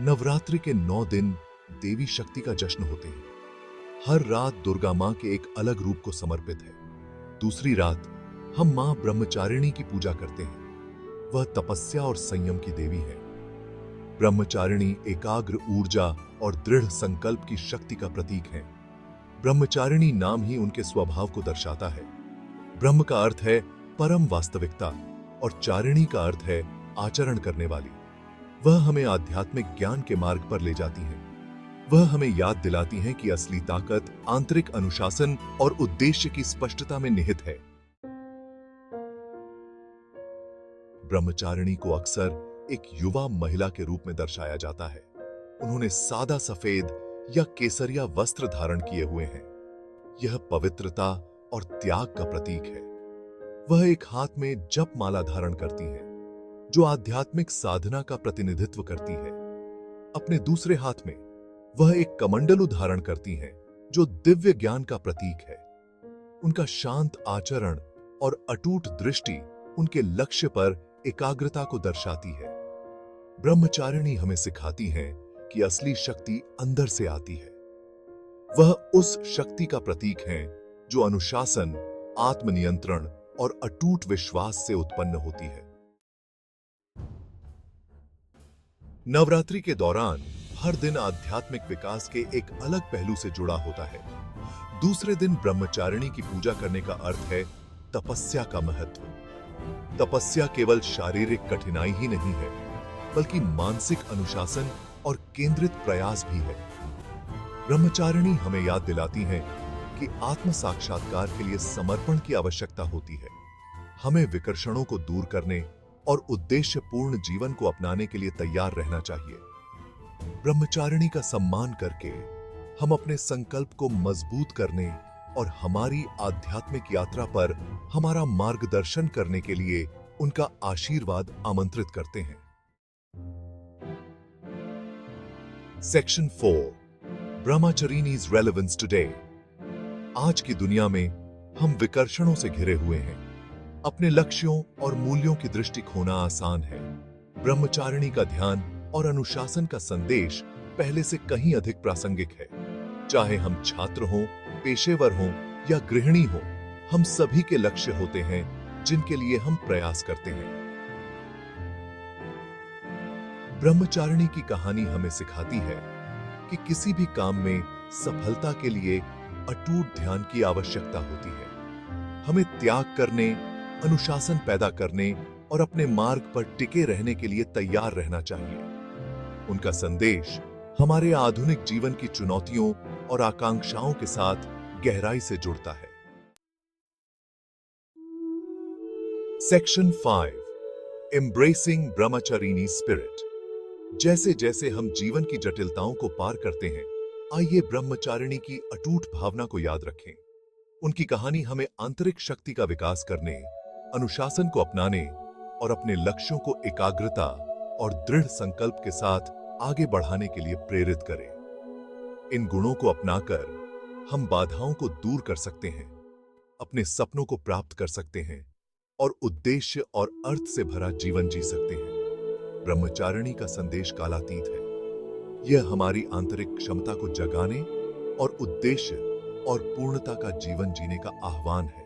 नवरात्रि के 9 दिन देवी शक्ति का जश्न होते हैं। हर रात दुर्गा मां के एक अलग रूप को समर्पित है। दूसरी रात हम मां ब्रह्मचारिणी की पूजा करते हैं। वह तपस्या और संयम की देवी है। ब्रह्मचारिणी एकाग्र ऊर्जा और दृढ़ संकल्प की शक्ति का प्रतीक है। ब्रह्मचारिणी नाम ही उनके स्वभाव को दर्शाता है। ब्रह्म का अर्थ है परम वास्तविकता और चारिणी का अर्थ है आचरण करने वाली। वह हमें आध्यात्मिक ज्ञान के मार्ग पर ले जाती हैं। वह हमें याद दिलाती हैं कि असली ताकत आंतरिक अनुशासन और उद्देश्य की स्पष्टता में निहित है। ब्रह्मचारिणी को अक्सर एक युवा महिला के रूप में दर्शाया जाता है। उन्होंने सादा सफेद या केसरिया वस्त्र धारण किए हुए हैं। यह पवित्रता और त्याग का प्रतीक है। वह एक हाथ में जप माला धारण करती हैं, जो आध्यात्मिक साधना का प्रतिनिधित्व करती है। अपने दूसरे हाथ में वह एक कमंडलू धारण करती हैं, जो दिव्य ज्ञान का प्रतीक है। उनका शांत आचरण और अटूट दृष्टि उनके लक्ष्य पर एकाग्रता को दर्शाती है। ब्रह्मचारिणी हमें सिखाती हैं कि असली शक्ति अंदर से आती है। वह उस शक्ति का प्रतीक है जो अनुशासन, आत्मनियंत्रण और अटूट विश्वास से उत्पन्न होती है। नवरात्रि के दौरान हर दिन आध्यात्मिक विकास के एक अलग पहलू से जुड़ा होता है। दूसरे दिन ब्रह्मचारिणी की पूजा करने का अर्थ है तपस्या का महत्व। तपस्या केवल शारीरिक कठिनाई ही नहीं है, बल्कि मानसिक अनुशासन और केंद्रित प्रयास भी है। ब्रह्मचारिणी हमें याद दिलाती हैं कि आत्म साक्षात्कार के लिए समर्पण की आवश्यकता होती है। हमें विकर्षणों को दूर करने और उद्देश्यपूर्ण जीवन को अपनाने के लिए तैयार रहना चाहिए। ब्रह्मचारिणी का सम्मान करके हम अपने संकल्प को मजबूत करने और हमारी आध्यात्मिक यात्रा पर हमारा मार्गदर्शन करने के लिए उनका आशीर्वाद आमंत्रित करते हैं। Section 4 Brahmacharini's relevance today. आज की दुनिया में हम विकर्षणों से घिरे हुए हैं। अपने लक्ष्यों और मूल्यों की दृष्टि खोना आसान है। ब्रह्मचारिणी का ध्यान और अनुशासन का संदेश पहले से कहीं अधिक प्रासंगिक है। चाहे हम छात्र हों, पेशेवर हों या गृहिणी हों, हम सभी के लक्ष्य होते हैं जिनके लिए हम प्रयास करते हैं। ब्रह्मचारिणी की कहानी हमें सिखाती है कि किसी भी काम में सफलता के लिए अटूट ध्यान की आवश्यकता होती है। हमें त्याग करने, अनुशासन पैदा करने और अपने मार्ग पर टिके रहने के लिए तैयार रहना चाहिए। उनका संदेश हमारे आधुनिक जीवन की चुनौतियों और आकांक्षाओं के साथ गहराई से जुड़ता है। Section 5 embracing Brahmacharini spirit. जैसे जैसे हम जीवन की जटिलताओं को पार करते हैं, आइए ब्रह्मचारिणी की अटूट भावना को याद रखें। उनकी कहानी हमें आंतरिक शक्ति का विकास करने, अनुशासन को अपनाने और अपने लक्ष्यों को एकाग्रता और दृढ़ संकल्प के साथ आगे बढ़ाने के लिए प्रेरित करे। इन गुणों को अपनाकर हम बाधाओं को दूर कर सकते हैं, अपने सपनों को प्राप्त कर सकते हैं और उद्देश्य और अर्थ से भरा जीवन जी सकते हैं। ब्रह्मचारिणी का संदेश कालातीत है। यह हमारी आंतरिक क्षमता को जगाने और उद्देश्य और पूर्णता का जीवन जीने का आह्वान है।